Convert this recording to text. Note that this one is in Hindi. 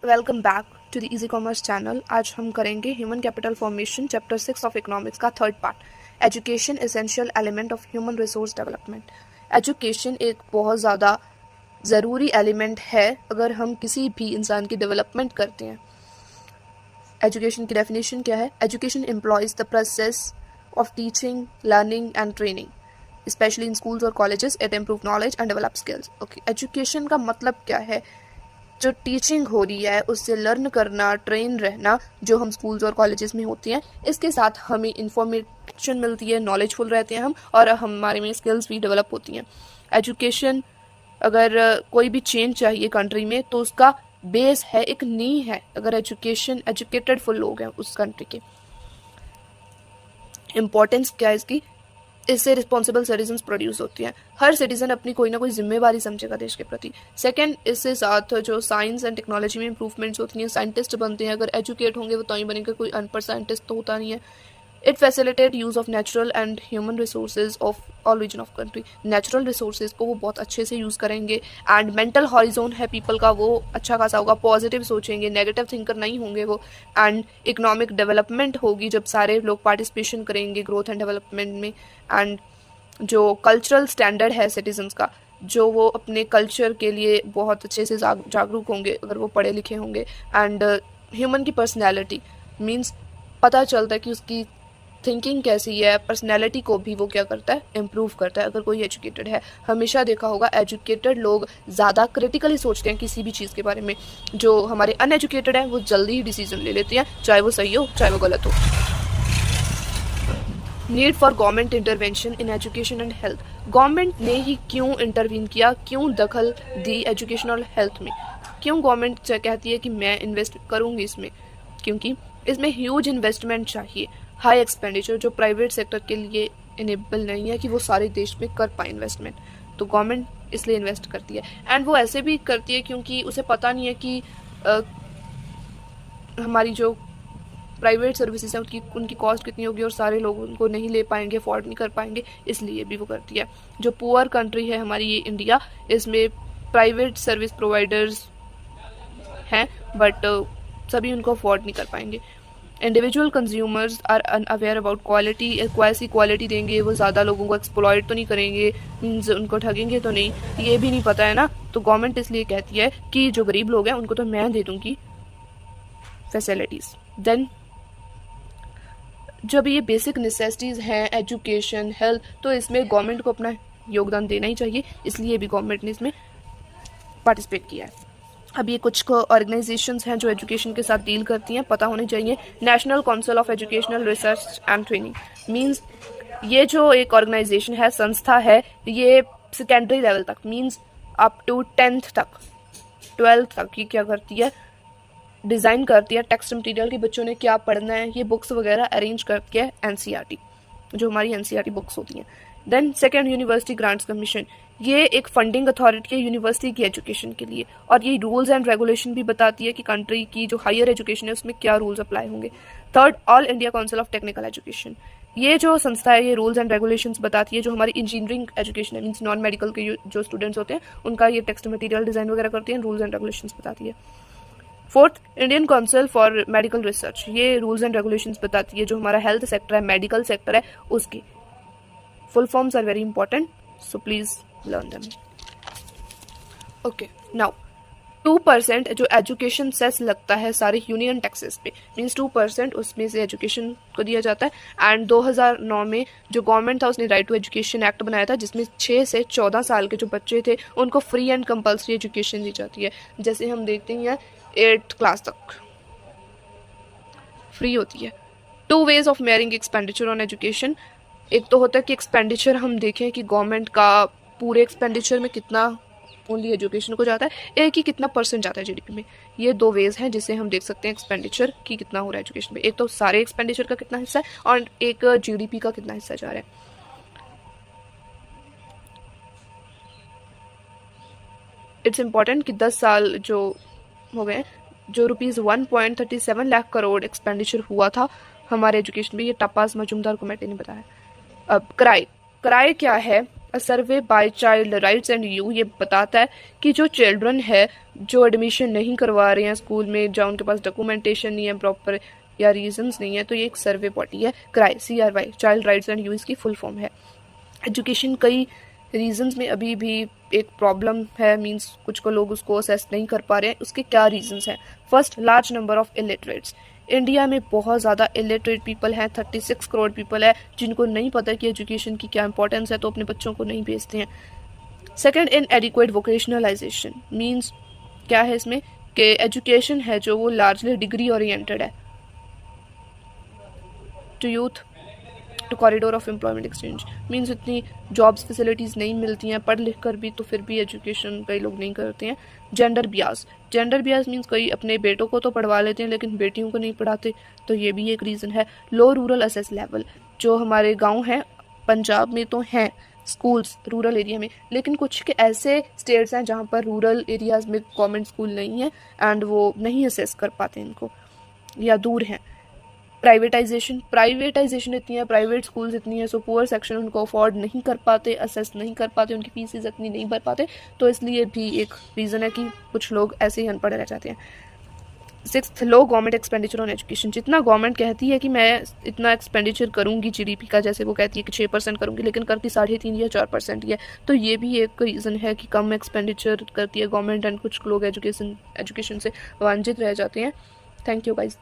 Welcome back to the easy commerce channel. आज हम करेंगे human capital formation chapter 6 of economics का third part, education essential element of human resource development. Education एक बहुत ज़्यादा ज़रूरी एलिमेंट है अगर हम किसी भी इंसान की डेवलपमेंट करते हैं। एजुकेशन की डेफिनेशन क्या है? Education employs the process of teaching, learning and training, specially in schools और colleges. It improve knowledge and develop skills. Okay, education का मतलब क्या है? जो टीचिंग हो रही है उससे लर्न करना, ट्रेन रहना, जो हम स्कूल्स और कॉलेजेस में होती हैं। इसके साथ हमें इंफॉर्मेशन मिलती है, नॉलेजफुल रहते हैं हम, और हमारे में स्किल्स भी डेवलप होती हैं। एजुकेशन, अगर कोई भी चेंज चाहिए कंट्री में तो उसका बेस है, एक नींव है, अगर एजुकेटेड फुल लोग हैं उस कंट्री के। इम्पोर्टेंस क्या है इसकी? इससे रिस्पॉन्सिबल सिटीजन्स प्रोड्यूस होती हैं। हर सिटीजन अपनी कोई ना कोई जिम्मेवारी समझेगा देश के प्रति। सेकंड, इससे साथ जो साइंस एंड टेक्नोलॉजी में इंप्रूवमेंट्स होती हैं, साइंटिस्ट बनते हैं। अगर एजुकेट होंगे वो तो ही बनेंगे, कोई अनपढ़ साइंटिस्ट तो होता नहीं है। It facilitate use of natural and human resources of all region of country. Natural resources को वो बहुत अच्छे से यूज़ करेंगे। एंड मेंटल हॉरिजोन है पीपल का, वो अच्छा खासा होगा, पॉजिटिव सोचेंगे, नेगेटिव थिंकर नहीं होंगे वो। एंड इकोनॉमिक डेवलपमेंट होगी जब सारे लोग पार्टिसिपेशन करेंगे ग्रोथ एंड डेवलपमेंट में। एंड जो कल्चरल स्टैंडर्ड है सिटीजन्स का, जो वो अपने कल्चर के लिए बहुत अच्छे से जागरूक होंगे अगर वो पढ़े लिखे होंगे। एंड ह्यूमन की पर्सनैलिटी मीन्स पता चलता है कि उसकी थिंकिंग कैसी है, पर्सनैलिटी को भी वो क्या करता है, इम्प्रूव करता है अगर कोई एजुकेटेड है। हमेशा देखा होगा एजुकेटेड लोग ज़्यादा क्रिटिकली सोचते हैं किसी भी चीज़ के बारे में। जो हमारे अनएजुकेटेड हैं वो जल्दी ही डिसीजन ले लेते हैं, चाहे वो सही हो चाहे वो गलत हो। Need for government intervention in education and health. Government ने ही क्यों इंटरवीन किया, क्यों दखल दी एजुकेशन और हेल्थ में? क्यों गवर्नमेंट कहती है कि मैं इन्वेस्ट करूंगी इसमें? क्योंकि इसमें ह्यूज इन्वेस्टमेंट चाहिए, हाई एक्सपेंडिचर, जो प्राइवेट सेक्टर के लिए इनेबल नहीं है कि वो सारे देश में कर पाए इन्वेस्टमेंट। तो गवर्नमेंट इसलिए इन्वेस्ट करती है। एंड वो ऐसे भी करती है क्योंकि उसे पता नहीं है कि हमारी जो प्राइवेट सर्विसेज हैं उनकी कॉस्ट कितनी होगी और सारे लोग उनको नहीं ले पाएंगे, अफोर्ड नहीं कर पाएंगे, इसलिए भी वो करती है। जो पुअर कंट्री है हमारी ये इंडिया, इसमें प्राइवेट सर्विस प्रोवाइडर्स हैं बट सभी उनको अफोर्ड नहीं कर पाएंगे। Individual consumers are unaware about quality. कैसी क्वालिटी देंगे, वो ज़्यादा लोगों को एक्सप्लॉइट तो नहीं करेंगे, मीन्स उनको ठगेंगे तो नहीं, ये भी नहीं पता है ना। तो गवर्नमेंट इसलिए कहती है कि जो गरीब लोग हैं उनको तो मैं दे दूँगी फैसिलिटीज़। देन जब ये बेसिक नेसेसिटीज़ हैं, एजुकेशन, हेल्थ, तो इसमें गवर्नमेंट को अपना योगदान देना ही चाहिए, इसलिए भी गवर्नमेंट ने इसमें पार्टिसिपेट किया है। अब ये कुछ ऑर्गेनाइजेशंस हैं जो एजुकेशन के साथ डील करती हैं, पता होने चाहिए। National council of educational research and training means ये जो एक ऑर्गेनाइजेशन है, संस्था है, ये सेकेंडरी लेवल तक मींस अप टू 10th तक, 12th तक ये क्या करती है, डिज़ाइन करती है टेक्स्ट मटेरियल कि बच्चों ने क्या पढ़ना है, ये बुक्स वगैरह अरेंज करती है एनसीईआरटी, जो हमारी एनसीईआरटी बुक्स होती हैं। Then second, university grants commission, ये एक फंडिंग अथॉरिटी है यूनिवर्सिटी की एजुकेशन के लिए, और ये रूल्स एंड रेगुलेशन भी बताती है कि कंट्री की जो हायर एजुकेशन है उसमें क्या रूल्स अप्लाई होंगे। Third, all India council of technical education, ये जो संस्था है ये रूल्स एंड रेगुलेशंस बताती है, जो हमारी इंजीनियरिंग एजुकेशन है, मीन्स नॉन मेडिकल के जो स्टूडेंट्स होते हैं उनका ये टेक्स्ट मटेरियल डिज़ाइन वगैरह करती है, रूल्स एंड रेगुलेशंस बताती है। Fourth, Indian council for medical research, ये रूल्स एंड रेगुलेशंस बताती है, जो हमारा हेल्थ सेक्टर है, मेडिकल सेक्टर है, उसकी full forms are very important, so please learn them. Okay, now 2% जो एजुकेशन सेस लगता है सारे यूनियन टैक्सेस पे, मीन्स 2% उसमें से एजुकेशन को दिया जाता है। एंड 2009 में जो गवर्नमेंट था उसने राइट टू एजुकेशन एक्ट बनाया था, जिसमें 6 से 14 साल के जो बच्चे थे उनको फ्री एंड कंपल्सरी एजुकेशन दी जाती है। जैसे हम देखते हैं 8th क्लास तक फ्री होती है। 2 ways of मेयरिंग expenditure on education, एक तो होता है कि एक्सपेंडिचर हम देखें कि गवर्नमेंट का पूरे एक्सपेंडिचर में कितना ओनली एजुकेशन को जाता है, एक ही कितना परसेंट जाता है जीडीपी में। ये 2 वेज हैं जिससे हम देख सकते हैं एक्सपेंडिचर की कितना हो रहा है एजुकेशन में। एक तो सारे एक्सपेंडिचर का कितना हिस्सा है और एक जीडीपी का कितना हिस्सा जा रहा है। इट्स इम्पॉर्टेंट कि 10 साल जो हो गए, जो ₹1.37 लाख करोड़ एक्सपेंडिचर हुआ था हमारे एजुकेशन में, ये टपास मजूमदार कमेटी ने बताया। अब किराए क्या है? A survey by child rights and you ये बताता है कि जो चिल्ड्रन है जो एडमिशन नहीं करवा रहे हैं स्कूल में, जहाँ उनके पास डॉक्यूमेंटेशन नहीं है प्रॉपर या रीजंस नहीं है, तो ये एक सर्वे बॉडी है CRY, CRY, child rights and you इसकी फुल फॉर्म है। एजुकेशन कई रीजंस में अभी भी एक प्रॉब्लम है, मींस कुछ को लोग उसको असेस नहीं कर पा रहे हैं। उसके क्या रीजंस हैं? First, large number of illiterates. India में बहुत ज़्यादा इलिटरेट पीपल हैं, 36 करोड़ पीपल है जिनको नहीं पता कि एजुकेशन की क्या इंपॉर्टेंस है, तो अपने बच्चों को नहीं भेजते हैं। Second, inadequate vocationalisation, means क्या है इसमें कि एजुकेशन है जो वो लार्जली डिग्री ओरिएंटेड है to youth to corridor of employment exchange, means इतनी जॉब्स फैसिलिटीज़ नहीं मिलती हैं, पढ़ लिख कर भी तो फिर भी एजुकेशन कई लोग नहीं करते हैं। Gender Beas, gender Beas means कई अपने बेटों को तो पढ़वा लेते हैं लेकिन बेटियों को नहीं पढ़ाते, तो ये भी एक रीज़न है। लो रूरल असेस लेवल, जो हमारे गांव हैं पंजाब में तो हैं स्कूल्स रूरल एरिया में, लेकिन कुछ के ऐसे स्टेट्स हैं जहाँ पर रूरल एरियाज़ में गवर्नमेंट स्कूल नहीं है एंड वो नहीं असेस कर पाते इनको या दूर हैं। प्राइवेटाइजेशन इतनी है, प्राइवेट स्कूल्स इतनी है, सो पुअर सेक्शन उनको अफोर्ड नहीं कर पाते, असेस नहीं कर पाते, उनकी फीसेस इतनी नहीं भर पाते, तो इसलिए भी एक रीज़न है कि कुछ लोग ऐसे ही अनपढ़ रह जाते हैं। Sixth, low government expenditure on education. जितना गवर्नमेंट कहती है कि मैं इतना एक्सपेंडिचर करूँगी GDP का, जैसे वो कहती है कि 6% करूँगी, लेकिन करती 3.5 या 4% ही है, तो ये भी एक रीज़न है कि कम एक्सपेंडिचर करती है गवर्नमेंट एंड कुछ लोग एजुकेशन से वंचित रह जाते हैं। Thank you guys.